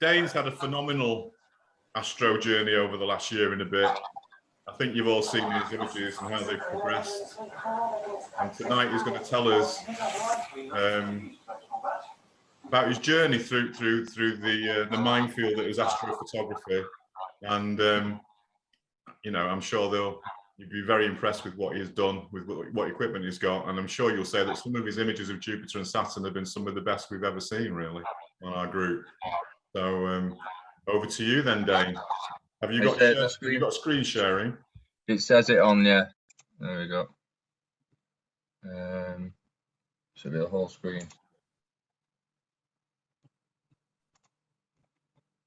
Dane's had a phenomenal Astro journey over the last year and a bit. I think you've all seen these images and how they've progressed. And tonight he's going to tell us about his journey through the minefield that is astrophotography. And you know, I'm sure you'd be very impressed with what he's done, with what equipment he's got, and I'm sure you'll say that some of his images of Jupiter and Saturn have been some of the best we've ever seen, really, on our group. So over to you then, Dane. Have you got screen sharing? It says it on, yeah. There we go. Should be the whole screen.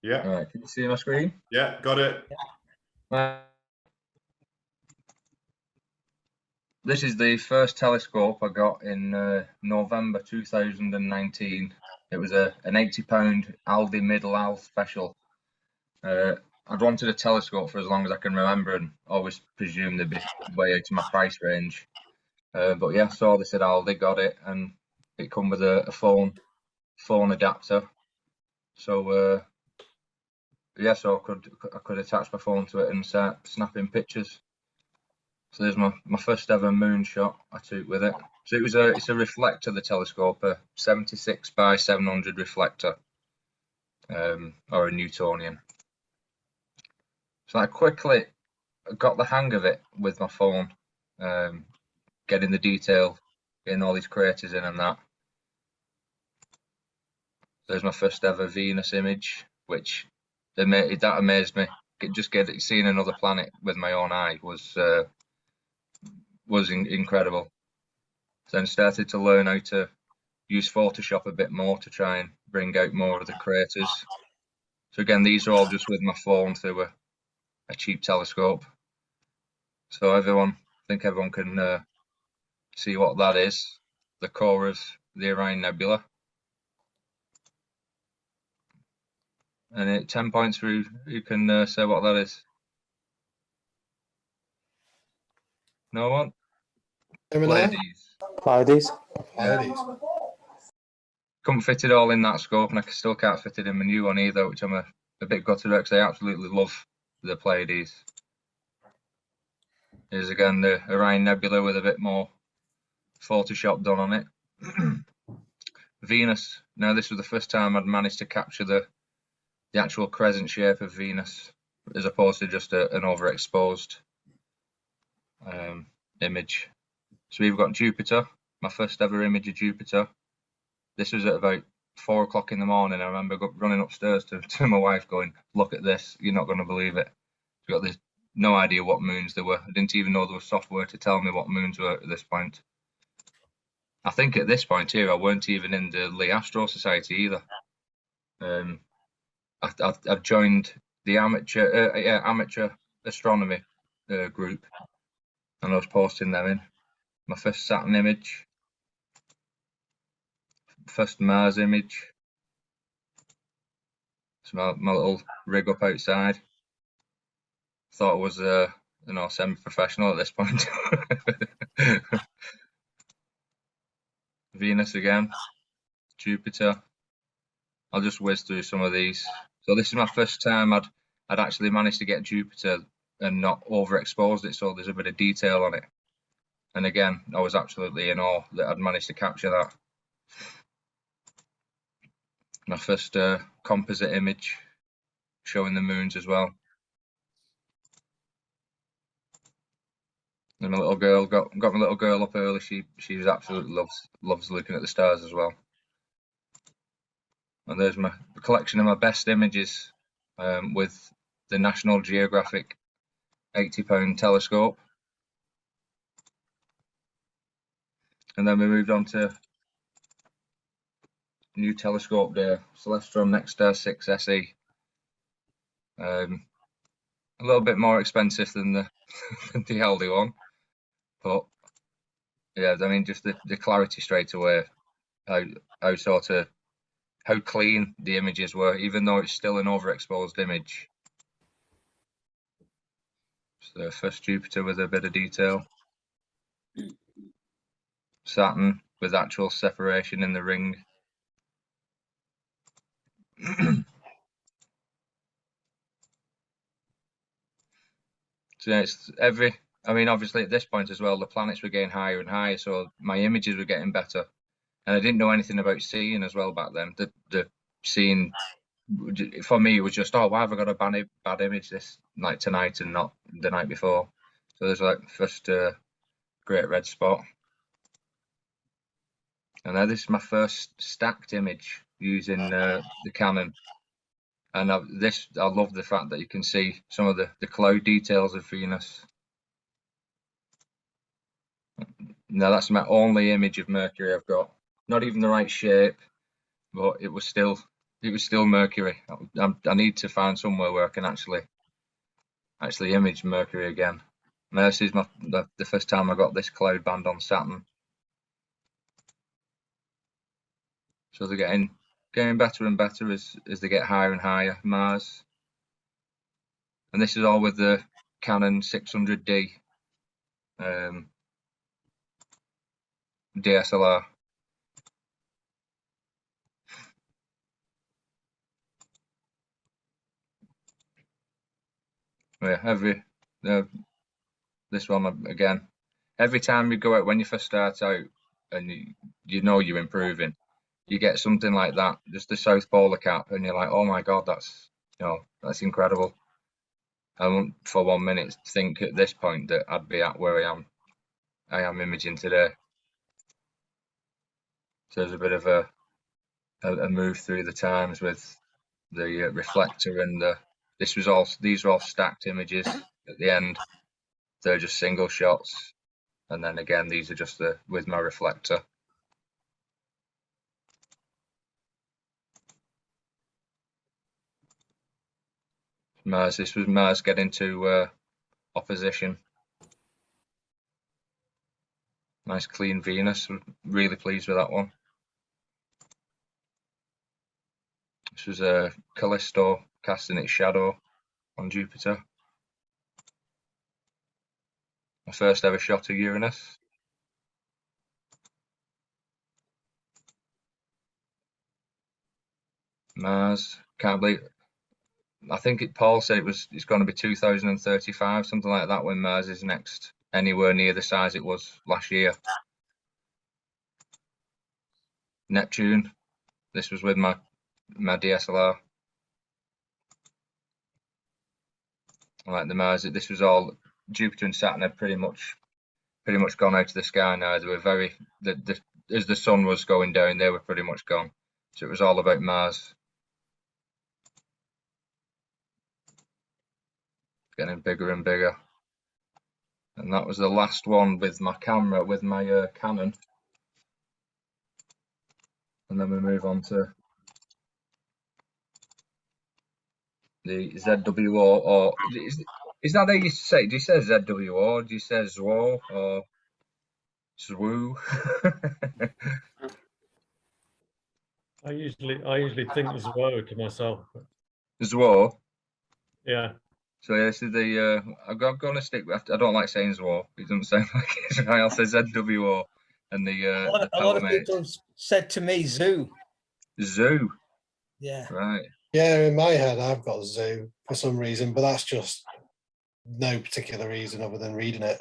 Yeah. All right, can you see my screen? Yeah, got it. This is the first telescope I got in November 2019. It was an £80 Aldi Middle special. I'd wanted a telescope for as long as I can remember and always presumed they'd be way out of my price range. But yeah, saw this at Aldi, got it, and it come with a phone adapter. So yeah, so I could attach my phone to it and start snapping pictures. So there's my first ever moon shot I took with it. So it's a reflector, the telescope, a 76 by 700 reflector, or a Newtonian. So I quickly got the hang of it with my phone, getting the detail, getting all these craters in and that. There's my first ever Venus image, which that amazed me. Just seeing another planet with my own eye was incredible. Then started to learn how to use Photoshop a bit more to try and bring out more of the craters. So again, these are all just with my phone through a cheap telescope. So I think everyone can see what that is, the core of the Orion Nebula. And at 10 points through, you can say what that is. No one? Pleiades. Couldn't fit it all in that scope, and I still can't fit it in my new one either, which I'm a bit gutted about because I absolutely love the Pleiades. Here's again the Orion Nebula with a bit more Photoshop done on it. Venus. Now this was the first time I'd managed to capture the actual crescent shape of Venus, as opposed to just an overexposed image. So we've got Jupiter, my first ever image of Jupiter. This was at about 4 o'clock in the morning. I remember running upstairs to my wife going, "Look at this, you're not going to believe it." We got no idea what moons there were. I didn't even know there was software to tell me what moons were at this point. I think at this point here, I weren't even in the Leigh Astro Society either. I joined the amateur astronomy group, and I was posting them in. My first Saturn image, first Mars image. It's my little rig up outside. Thought it was semi-professional at this point. Venus again, Jupiter. I'll just whiz through some of these. So this is my first time I'd actually managed to get Jupiter and not overexposed it, so there's a bit of detail on it. And again, I was absolutely in awe that I'd managed to capture that. My first composite image showing the moons as well. And my little girl got my little girl up early. She absolutely loves looking at the stars as well. And there's my collection of my best images with the National Geographic £80 telescope. And then we moved on to new telescope day, Celestron Nexstar 6 SE. A little bit more expensive than the the Aldi one, but yeah, I mean, just the clarity straight away, how clean the images were, even though it's still an overexposed image. So first Jupiter with a bit of detail, Saturn with actual separation in the ring. it's every. I mean, obviously at this point as well, the planets were getting higher and higher, so my images were getting better, and I didn't know anything about seeing as well back then. The seeing for me was just, oh, why have I got a bad image this like tonight and not the night before? So there's like first great red spot, and now this is my first stacked image using the Canon. And I love the fact that you can see some of the cloud details of Venus. Now that's my only image of Mercury I've got. Not even the right shape, but it was still Mercury. I need to find somewhere where I can actually image Mercury again. Now this is the first time I got this cloud band on Saturn. So they're getting better and better as they get higher and higher. Mars, and this is all with the Canon 600D DSLR. Yeah, this one again. Every time you go out, when you first start out, and you know you're improving, you get something like that, just the South Polar Cap, and you're like, oh my God, that's incredible. I won't for 1 minute think at this point that I'd be at where I am imaging today. So there's a bit of a move through the times with the reflector and these are all stacked images at the end. They're just single shots, and then again these are just with my reflector. This was Mars getting to opposition. Nice clean Venus. Really pleased with that one. This was Callisto casting its shadow on Jupiter. My first ever shot of Uranus. Mars. Can't believe. I think Paul said it's going to be 2035, something like that, when Mars is next anywhere near the size it was last year. Neptune. This was with my DSLR. I like the Mars. This was all Jupiter and Saturn had pretty much gone out of the sky now. They were very as the sun was going down, they were pretty much gone. So it was all about Mars. Getting bigger and bigger. And that was the last one with my camera, with my Canon. And then we move on to the ZWO, or is that how you say it? Do you say ZWO? Do you say ZWO or ZWO? I usually think ZWO to myself. ZWO? Yeah. So yeah, this is the I'm gonna stick with. I don't like saying ZWO. It doesn't sound like it. I'll say ZWO and the a lot of people have said to me zoo. Zoo. Yeah. Right. Yeah, in my head I've got zoo for some reason, but that's just no particular reason other than reading it.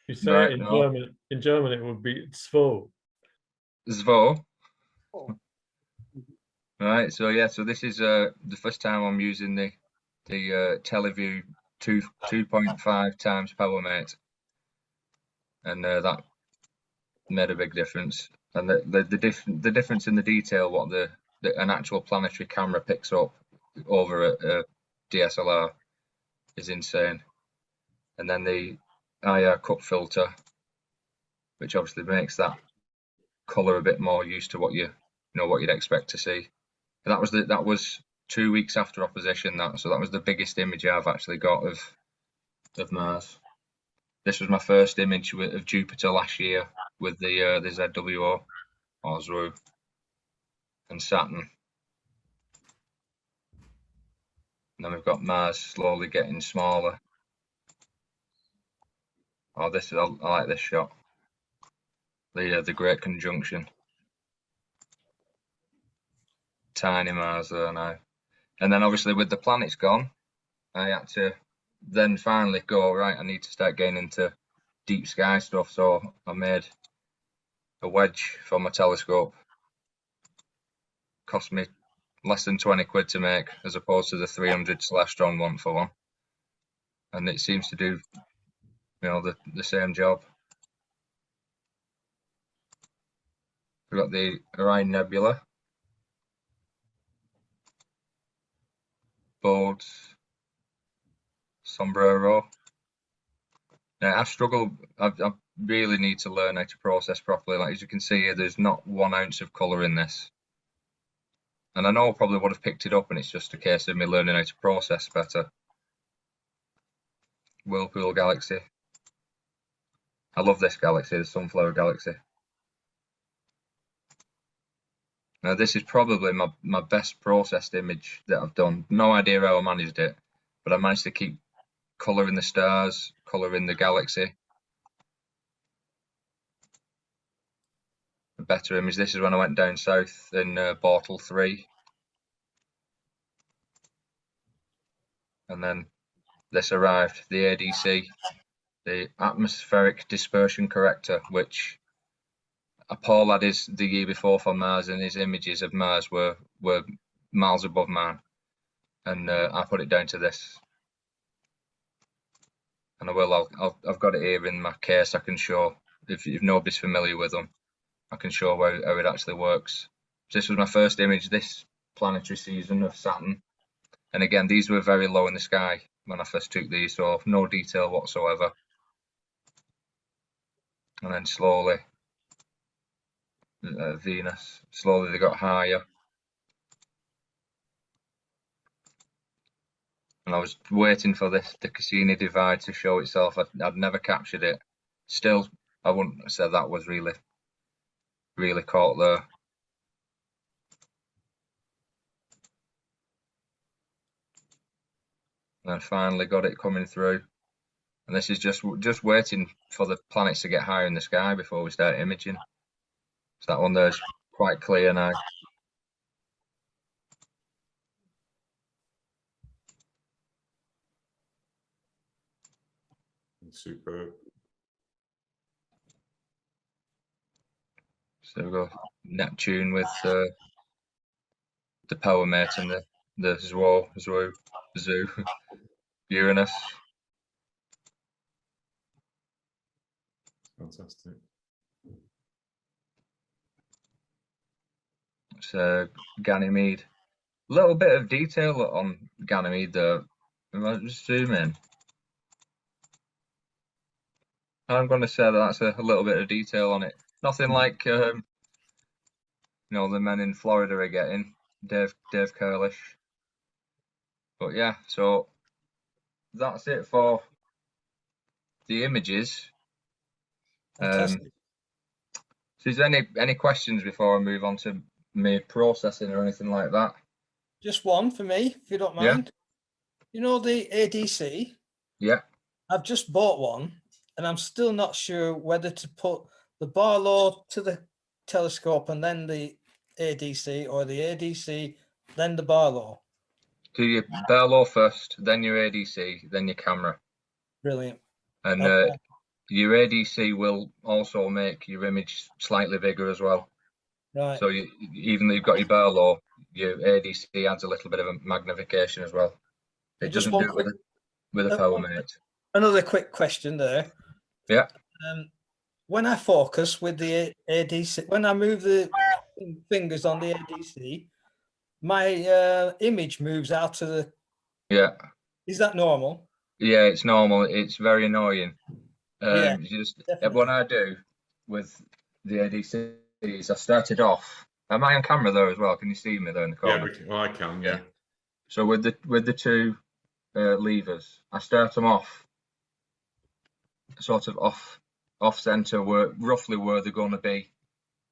You say it in German. In German, it would be Zwo. Zwo. Right. So yeah. So this is the first time I'm using the Teleview 2.5 times PowerMate, and that made a big difference. And the difference in the detail, what an actual planetary camera picks up over a DSLR is insane. And then the IR cut filter, which obviously makes that color a bit more used to what you'd expect to see. And that was 2 weeks after opposition. So that was the biggest image I've actually got of Mars. This was my first image of Jupiter last year with the ZWO or ZWO and Saturn. And then we've got Mars slowly getting smaller. Oh, I like this shot. The Great Conjunction. Tiny Mars there now. And then obviously with the planets gone, I had to then finally go, right, I need to start getting into deep sky stuff. So I made a wedge for my telescope. Cost me less than 20 quid to make, as opposed to the 300 Celestron one for one. And it seems to do, you know, the same job. We've got the Orion Nebula, Bodes, Sombrero. Now, I really need to learn how to process properly. Like, as you can see here, there's not 1 ounce of colour in this. And I know I probably would have picked it up, and it's just a case of me learning how to process better. Whirlpool Galaxy. I love this galaxy, the Sunflower Galaxy. Now, this is probably my best processed image that I've done. No idea how I managed it, but I managed to keep colour in the stars, colour in the galaxy. A better image. This is when I went down south in Bortle 3. And then this arrived, the ADC, the Atmospheric Dispersion Corrector, which Paul had his the year before for Mars, and his images of Mars were miles above mine. And I put it down to this. And I will, I've got it here in my case. I can show, if nobody's familiar with them, I can show how it actually works. So this was my first image this planetary season of Saturn. And again, these were very low in the sky when I first took these, so no detail whatsoever. And then slowly, Venus, slowly they got higher. And I was waiting for the Cassini divide to show itself. I'd never captured it. Still, I wouldn't say that was really caught there. And I finally got it coming through. And this is just waiting for the planets to get higher in the sky before we start imaging. So that one there's quite clear now. Superb. So we've got Neptune with the power mate and the Zoo, Uranus. Fantastic. So Ganymede. A little bit of detail on Ganymede though. I'll just zoom in. I'm going to say that's a little bit of detail on it. Nothing like you know, the men in Florida are getting, Dave Curlish. But yeah, so that's it for the images. So is there any questions before I move on to me processing or anything like that? Just one for me, if you don't mind. Yeah. You know the ADC? Yeah. I've just bought one, and I'm still not sure whether to put the Barlow to the telescope and then the ADC, or the ADC, then the Barlow. Do your Barlow first, then your ADC, then your camera. Brilliant. And okay. Your ADC will also make your image slightly bigger as well. Right. So even though you've got your Barlow, your ADC adds a little bit of a magnification as well. It doesn't do it with a power mate. Another quick question there. Yeah. When I focus with the ADC, when I move the fingers on the ADC, my image moves out to the... Yeah. Is that normal? Yeah, it's normal. It's very annoying. Yeah, what I do with the ADC is I started off. Am I on camera there as well? Can you see me there in the corner? Yeah, I can. Yeah. So with the two levers, I start them off sort of off center, roughly where they're going to be,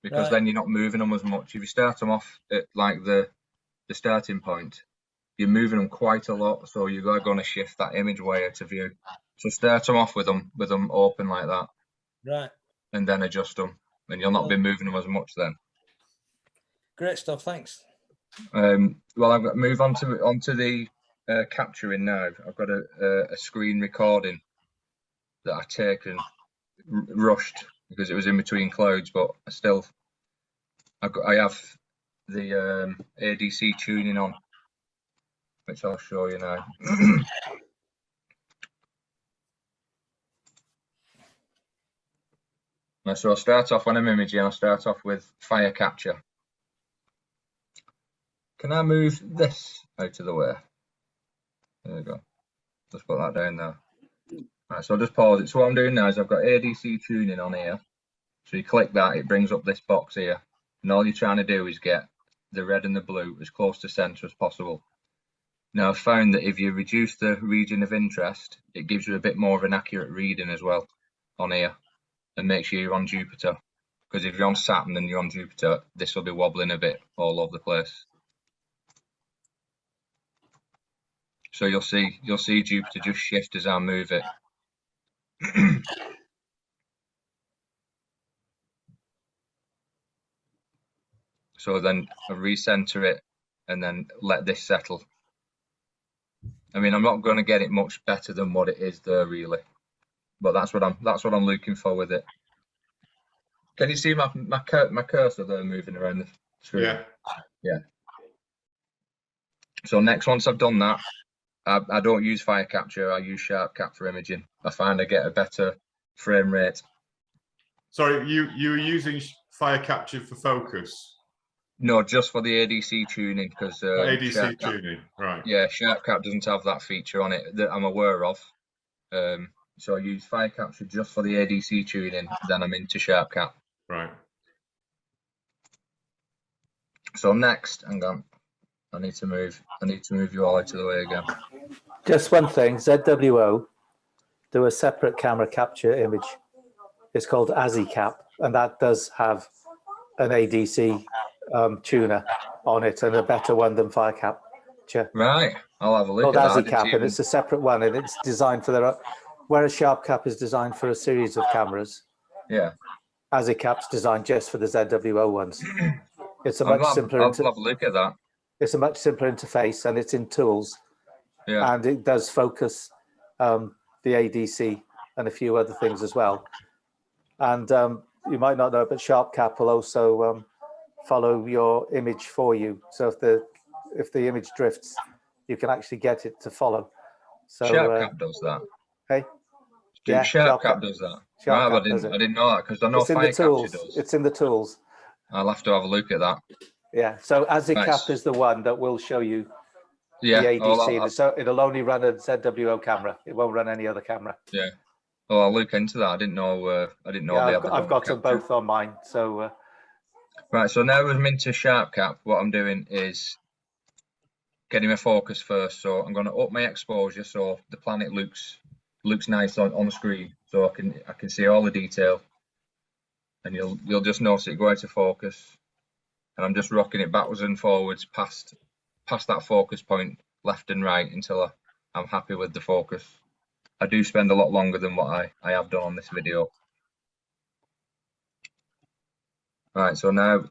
because then you're not moving them as much. If you start them off at like the starting point, you're moving them quite a lot, so you are going to shift that image way out of view. So start them off with them open like that, right, and then adjust them, and you'll not be moving them as much then. Great stuff, thanks. Well, I've got to move on to the capturing now. I've got a screen recording that I taken rushed because it was in between clouds, but I have the ADC tuning on, which I'll show you now. So I'll start off when I'm imaging. I'll start off with fire capture. Can I move this out of the way? There we go. Just put that down there. Right, so I'll just pause it. So what I'm doing now is I've got ADC tuning on here. So you click that, it brings up this box here. And all you're trying to do is get the red and the blue as close to center as possible. Now I've found that if you reduce the region of interest, it gives you a bit more of an accurate reading as well on here, and make sure you're on Jupiter. Because if you're on Saturn and you're on Jupiter, this will be wobbling a bit all over the place. So you'll see Jupiter just shift as I move it. So then I recenter it and then let this settle. I mean, I'm not going to get it much better than what it is there, really, but that's what I'm looking for with it. Can you see my cursor there moving around the screen? Yeah. Yeah. So next, once I've done that, I don't use fire capture. I use sharp cap for imaging. I find I get a better frame rate. Sorry, you were using fire capture for focus? No, just for the ADC tuning, because ADC tuning, right? Yeah, sharp cap doesn't have that feature on it that I'm aware of. So I use fire capture just for the ADC tuning. Then I'm into sharp cap. Right. So next, hang on. I need to move you all out of the way again. Just one thing, ZWO do a separate camera capture image. It's called Adc Cap, and that does have an ADC tuner on it, and a better one than fire capture. Right, I'll have a look Called at that. Adc Cap, and it's a separate one, and it's designed for their. Whereas sharp cap is designed for a series of cameras. Yeah. Adc Cap's designed just for the ZWO ones. It's a much simpler. I'll have a look at that. It's a much simpler interface, and it's in tools. Yeah. And it does focus the ADC and a few other things as well. And you might not know, but sharp cap will also follow your image for you. So if the image drifts, you can actually get it to follow. So sharp cap does that. Hey, yeah, sharp cap does that. Sharp Right, cap I didn't know that, because I know fire capture does. It's in the tools. I'll have to have a look at that. Yeah. So Adc Cap is the one that will show you the ADC. So it'll only run a ZWO camera. It won't run any other camera. Yeah. Oh, I'll look into that. I didn't know. Yeah, I've got them both on mine. So. Right. So now I'm into sharp cap. What I'm doing is getting my focus first. So I'm going to up my exposure so the planet looks nice on the screen. So I can see all the detail, and you'll just notice it go out of focus. And I'm just rocking it backwards and forwards past that focus point, left and right, until I'm happy with the focus. I do spend a lot longer than what I have done on this video. Right, so now,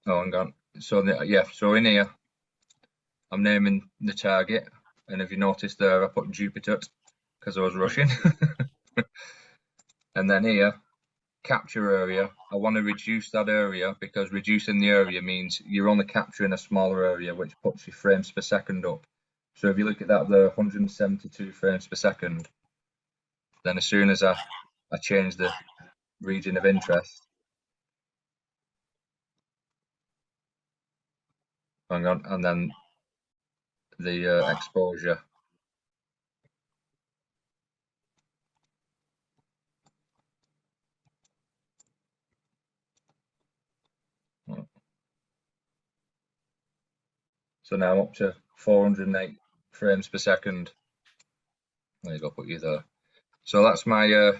oh, hang on. So so in here, I'm naming the target, and if you notice there, I put Jupiter because I was rushing. And then here, capture area, I want to reduce that area, because reducing the area means you're only capturing a smaller area, which puts your frames per second up. So if you look at that there, 172 frames per second, then as soon as I change the region of interest, hang on, and then the exposure, so now I'm up to 408 frames per second. There you go, put you there. So that's my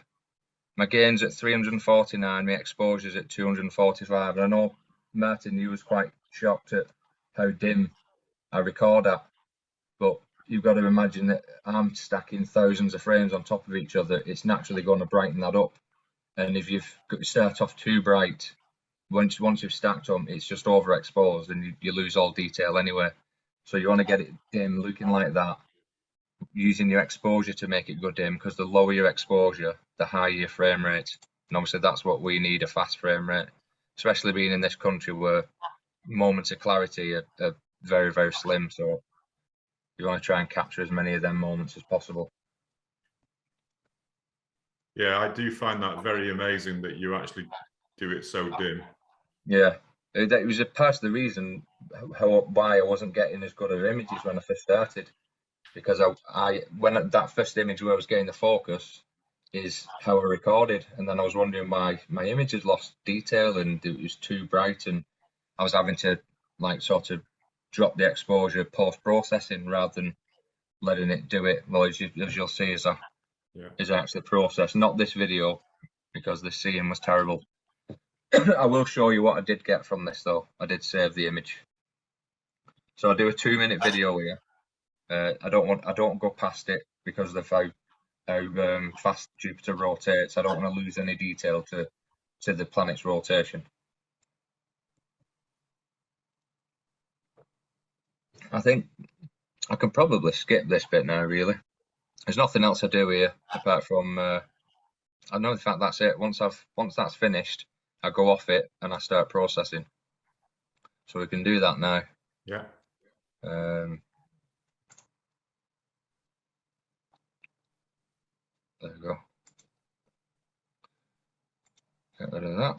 my gains at 349, my exposures at 245. And I know, Martin, you was quite shocked at how dim I record at, but you've got to imagine that I'm stacking thousands of frames on top of each other. It's naturally going to brighten that up. And if you start off too bright, once you've stacked them, it's just overexposed, and you lose all detail anyway. So you want to get it dim, looking like that, using your exposure to make it go dim, because the lower your exposure, the higher your frame rate. And obviously that's what we need, a fast frame rate, especially being in this country where moments of clarity are very, very slim. So you want to try and capture as many of them moments as possible. Yeah, I do find that very amazing that you actually do it so dim. Yeah, it was a part of the reason why I wasn't getting as good of images when I first started, because when that first image where I was getting the focus is how I recorded, and then I was wondering why my image had lost detail and it was too bright, and I was having to like sort of drop the exposure post processing rather than letting it do it. Well, as you'll see, is actually process. Not this video, because the seeing was terrible. I will show you what I did get from this though. I did save the image. So I do a 2-minute video here. I don't go past it because of how fast Jupiter rotates. I don't want to lose any detail to the planet's rotation. I think I can probably skip this bit now, really. There's nothing else I do here apart from I know the fact that's it. Once that's finished, I go off it and I start processing. So we can do that now. Yeah. There we go. Get rid of that.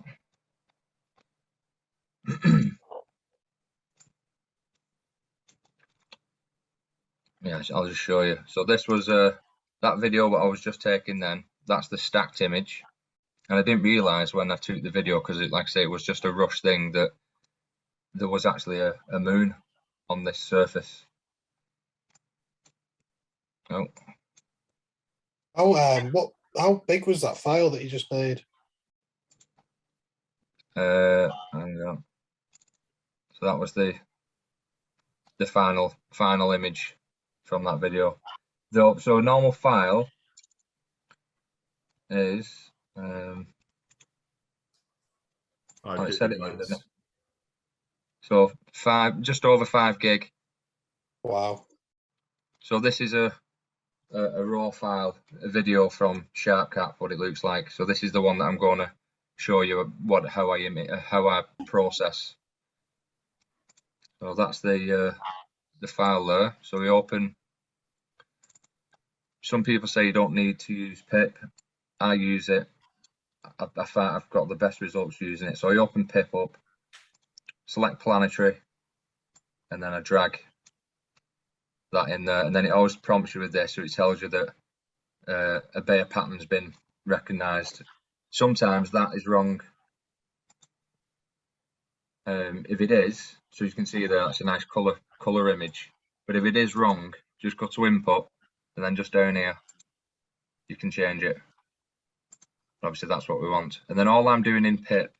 Yeah, I'll just show you. So this was that video that I was just taking then. That's the stacked image. And I didn't realise when I took the video, because it, like I say, it was just a rush thing, that there was actually a moon on this surface. Oh. How big was that file that you just made? Hang on. So that was the final image from that video. So a normal file is I said it, didn't it? So just over 5 gig. Wow. So this is a raw file, a video from SharpCap, what it looks like. So this is the one that I'm going to show you how I process. So that's the file there. So we open. Some people say you don't need to use pip. I use it. I find I've got the best results using it. So I open pip up, select planetary, and then I drag that in there, and then it always prompts you with this, so it tells you that a Bayer pattern's been recognized. Sometimes that is wrong. If it is, so you can see there, that's a nice color image. But if it is wrong, just go to input, and then just down here, you can change it. Obviously, that's what we want. And then all I'm doing in pip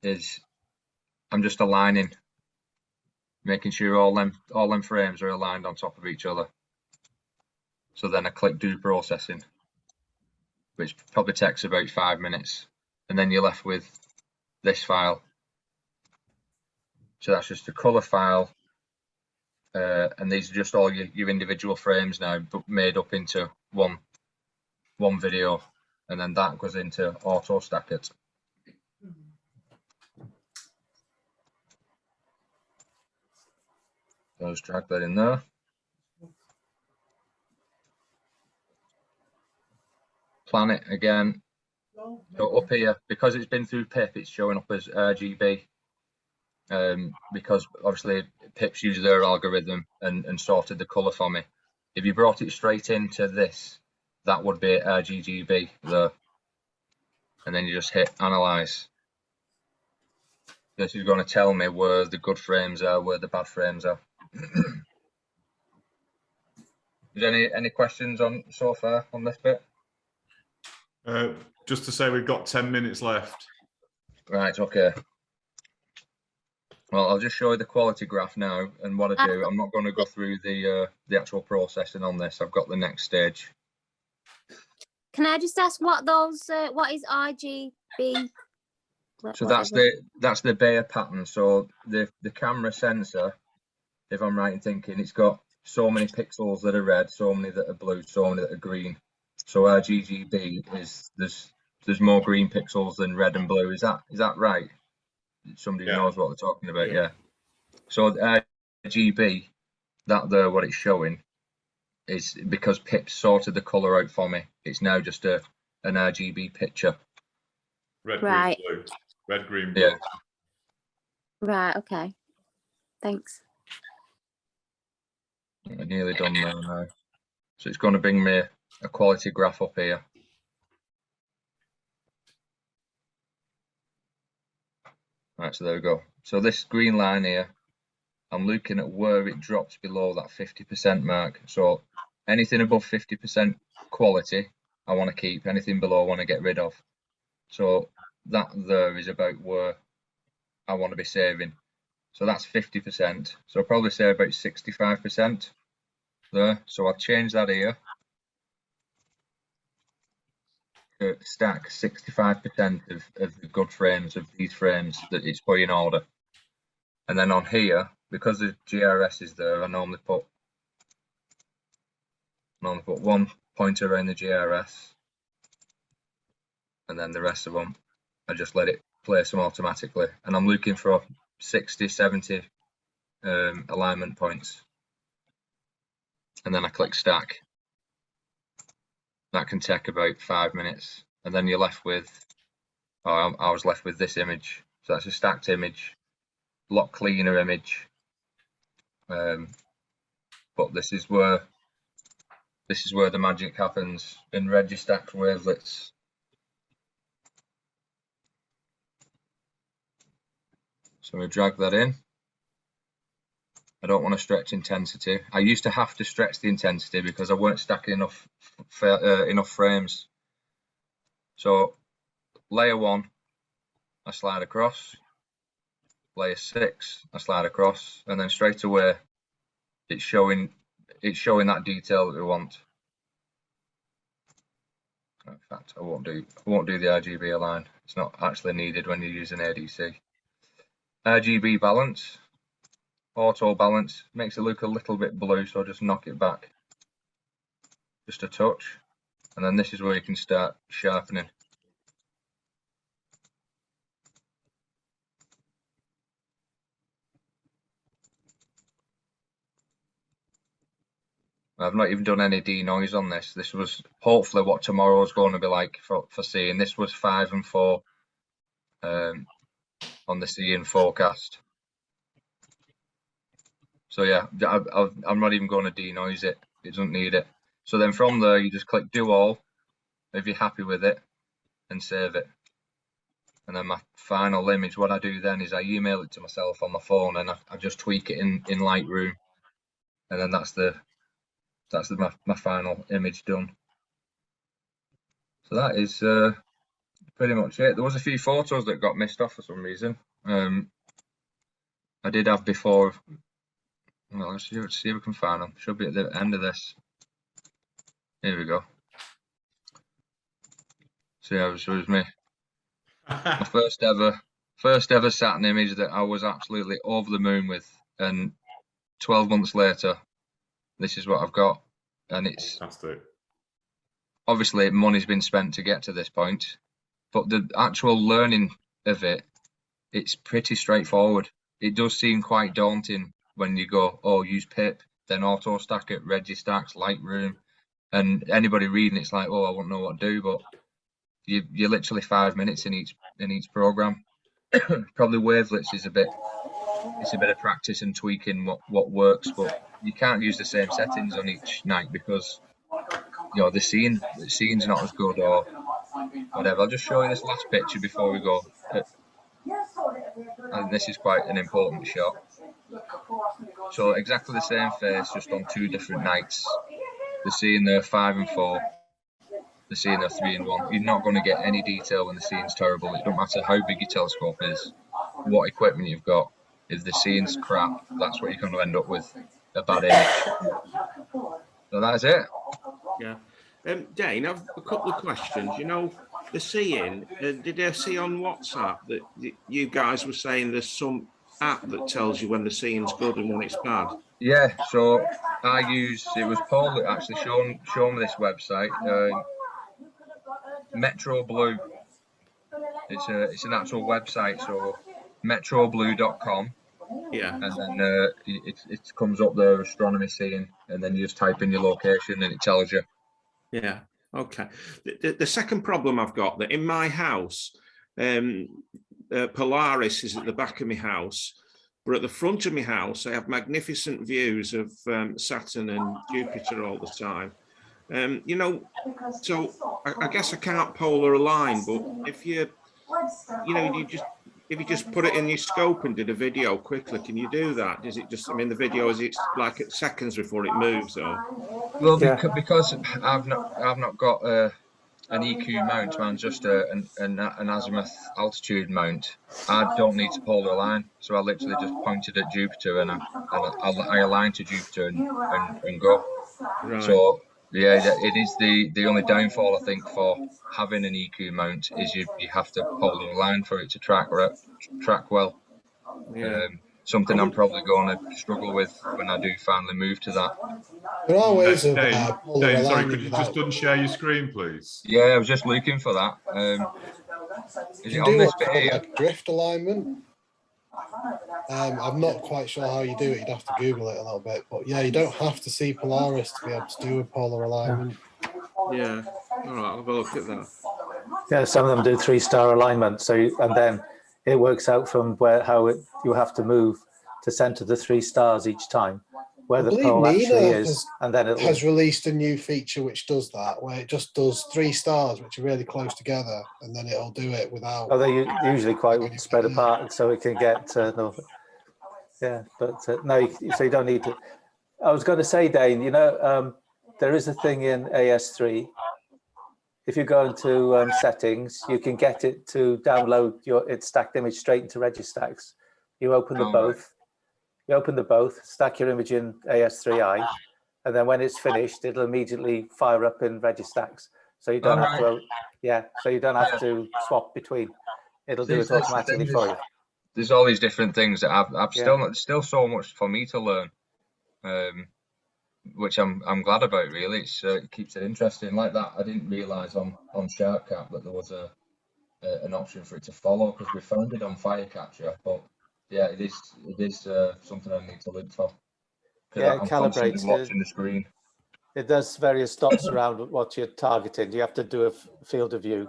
is I'm just aligning, making sure all them frames are aligned on top of each other. So then I click do processing, which probably takes about 5 minutes. And then you're left with this file. So that's just a color file. And these are just all your individual frames now, but made up into one video. And then that goes into auto stack it. So just drag that in there. Planet again. So up here, because it's been through pip, it's showing up as RGB. Because obviously pip's used their algorithm and sorted the color for me. If you brought it straight into this, that would be RGB there. And then you just hit analyze. This is going to tell me where the good frames are, where the bad frames are. Is there any questions on so far on this bit? Just to say we've got 10 minutes left. Right, okay. Well, I'll just show you the quality graph now, and what I do, I'm not going to go through the actual processing on this. I've got the next stage. Can I just ask what is RGB? So that's the Bayer pattern. So the camera sensor if I'm right in thinking, it's got so many pixels that are red, so many that are blue, so many that are green. So RGB is there's more green pixels than red and blue. Is that right? Somebody Yeah. knows what they're talking about, yeah. So the RGB, that there, what it's showing, is because Pip sorted the colour out for me. It's now just an RGB picture. Red, Right. green, blue. Red, green, blue. Yeah. Right, okay. Thanks. I'm nearly done there now. So it's going to bring me a quality graph up here. Right, so there we go. So this green line here, I'm looking at where it drops below that 50% mark. So anything above 50% quality, I want to keep. Anything below, I want to get rid of. So that there is about where I want to be saving. So that's 50%. So I'll probably say about 65% there. So I'll change that here. Stack 65% of the good frames, of these frames that it's put in order. And then on here, because the GRS is there, I normally put one pointer around the GRS, and then the rest of them, I just let it place them automatically. And I'm looking for 60, 70 alignment points. And then I click stack. That can take about 5 minutes. And then you're left with, I was left with this image. So that's a stacked image, a lot cleaner image. But this is where the magic happens in Registacked wavelets. So we drag that in. I don't want to stretch intensity. I used to have to stretch the intensity because I weren't stacking enough frames. So layer 1, I slide across. Layer 6, I slide across, and then straight away it's showing that detail that we want. In fact, I won't do the RGB align. It's not actually needed when you're using ADC. RGB balance, auto balance, makes it look a little bit blue, so I'll just knock it back just a touch, and then this is where you can start sharpening. I've not even done any denoise on this. This was hopefully what tomorrow's going to be like for seeing. This was 5 and 4 on the seeing forecast. So yeah, I'm not even going to denoise it. It doesn't need it. So then from there, you just click do all if you're happy with it and save it. And then my final image, what I do then is I email it to myself on my phone and I just tweak it in Lightroom. And then that's my final image done. So that is pretty much it. There was a few photos that got missed off for some reason. I did have before. Well, let's see if we can find them. Should be at the end of this. Here we go. So yeah, it was me. My first ever Saturn image that I was absolutely over the moon with, and 12 months later, this is what I've got, and it's fantastic. Obviously money's been spent to get to this point, but the actual learning of it's pretty straightforward. It does seem quite daunting when you go, oh, use Pip, then auto stack it, Registacks, Lightroom, and anybody reading it's like, oh, I won't know what to do, but you're literally 5 minutes in each program. Probably wavelets is a bit of practice and tweaking what works, but you can't use the same settings on each night because the scene's not as good or whatever. I'll just show you this last picture before we go. And this is quite an important shot. So exactly the same face, just on 2 different nights. The scene there 5 and 4. The scene there 3 and 1. You're not going to get any detail when the scene's terrible. It don't matter how big your telescope is, what equipment you've got. If the scene's crap, that's what you're going to end up with, a bad image. So that's it. Yeah. Dane, I've a couple of questions. The seeing, did I see on WhatsApp that you guys were saying there's some app that tells you when the scene's good and when it's bad? Yeah, so it was Paul that actually shown me this website, Metro Blue. It's an actual website, so metroblue.com. Yeah. And then it comes up there, astronomy scene, and then you just type in your location and it tells you. Yeah. Okay. The second problem I've got, that in my house, Polaris is at the back of my house, but at the front of my house, I have magnificent views of Saturn and Jupiter all the time. You know, so I guess I can't polar align, but if you just put it in your scope and did a video quickly, can you do that? Is it just, I mean, the video is it's like at seconds before it moves, or? Well, because I've not got an EQ mount, man, just an azimuth altitude mount. I don't need to polar align, so I literally just pointed at Jupiter and I align to Jupiter and go. Right. So yeah, it is the only downfall I think for having an EQ mount is you have to polar align for it to track well. Yeah. Something I'm probably going to struggle with when I do finally move to that. There are ways of Dane, polar sorry, aligning could you just without- unshare your screen, please? Yeah, I was just looking for that. Is You it can on do this what's bit called here? like drift alignment. I'm not quite sure how you do it. You'd have to Google it a little bit, but yeah, you don't have to see Polaris to be able to do a polar alignment. Yeah. All right, I'll have a look at that. Yeah, some of them do 3-star alignment. So, and then it works out from you have to move to center the 3 stars each time, where the pole actually is, and then it has released a new feature which does that, where it just does 3 stars which are really close together, and then it'll do it without. Oh, they're usually quite spread apart, so it can get no. Yeah, but no, so you don't need to. I was going to say, Dane, you know, there is a thing in AS3. If you go into settings, you can get it to download its stacked image straight into Registacks. You open the both. You open the both, stack your image in AS3i, and then when it's finished, it'll immediately fire up in Registacks. So you don't have to, so you don't have to swap between. It'll do it automatically for you. There's all these different things that I've still so much for me to learn, which I'm glad about. Really, it keeps it interesting. Like that, I didn't realise on SharpCap that there was an option for it to follow, because we found it on Firecapture, but. Yeah, it is something I need to look for. Yeah, it calibrates. Watching the screen. It does various dots around what you're targeting. You have to do a field of view.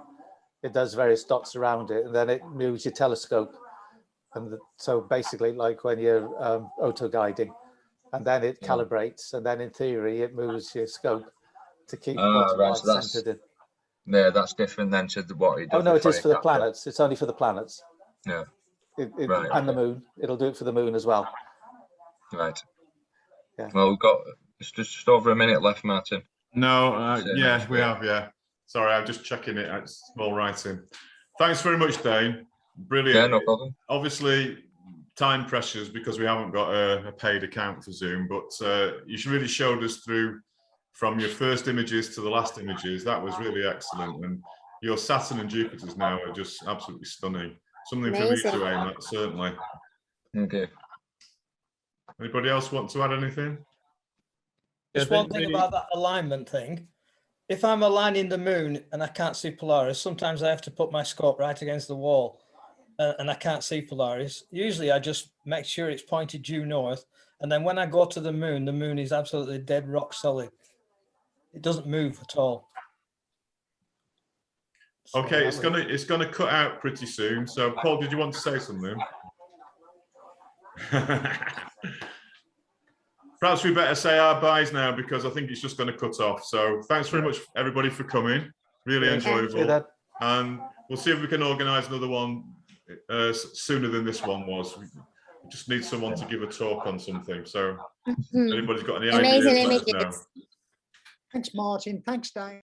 It does various dots around it, and then it moves your telescope. And so basically, like when you're auto guiding, and then it calibrates, and then in theory, it moves your scope to keep what so centered in. Yeah, that's different then to what it does. Oh no, it is for the planets. It's only for the planets. Yeah. And the moon. It'll do it for the moon as well. Right. Yeah. Well, we've got just over a minute left, Martin. No, yeah, we have, yeah. Sorry, I'm just checking it. It's small writing. Thanks very much, Dane. Brilliant. Yeah, no problem. Obviously, time pressures because we haven't got a paid account for Zoom, but you really showed us through from your first images to the last images. That was really excellent. And your Saturn and Jupiters now are just absolutely stunning. Something for me to aim at, certainly. Okay. Anybody else want to add anything? Just one thing about that alignment thing. If I'm aligning the moon and I can't see Polaris, sometimes I have to put my scope right against the wall and I can't see Polaris. Usually I just make sure it's pointed due north. And then when I go to the moon is absolutely dead rock solid. It doesn't move at all. Okay, it's gonna cut out pretty soon. So, Paul, did you want to say something? Perhaps we better say our byes now because I think it's just going to cut off. So, thanks very much, everybody, for coming. Really enjoyable, and we'll see if we can organise another one sooner than this one was. We just need someone to give a talk on something. So, anybody's got any ideas? Amazing Let us know. images. Thanks, Martin. Thanks, Dane.